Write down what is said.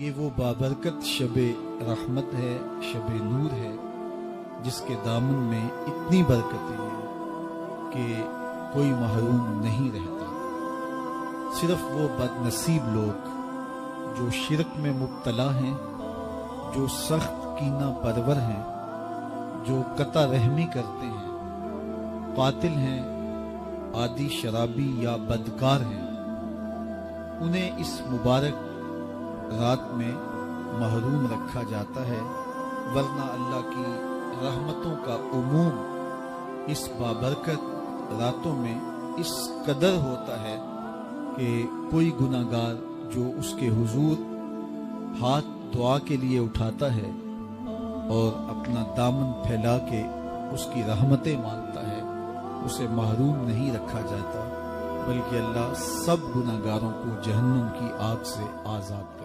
یہ وہ بابرکت شب رحمت ہے، شب نور ہے، جس کے دامن میں اتنی برکتیں ہیں کہ کوئی محروم نہیں رہتا۔ صرف وہ بد نصیب لوگ جو شرک میں مبتلا ہیں، جو سخت کینہ پرور ہیں، جو قطع رحمی کرتے ہیں، قاتل ہیں، عادی شرابی یا بدکار ہیں، انہیں اس مبارک رات میں محروم رکھا جاتا ہے، ورنہ اللہ کی رحمتوں کا عموم اس بابرکت راتوں میں اس قدر ہوتا ہے کہ کوئی گناہ گار جو اس کے حضور ہاتھ دعا کے لیے اٹھاتا ہے اور اپنا دامن پھیلا کے اس کی رحمتیں مانگتا ہے، اسے محروم نہیں رکھا جاتا، بلکہ اللہ سب گناہ گاروں کو جہنم کی آگ سے آزاد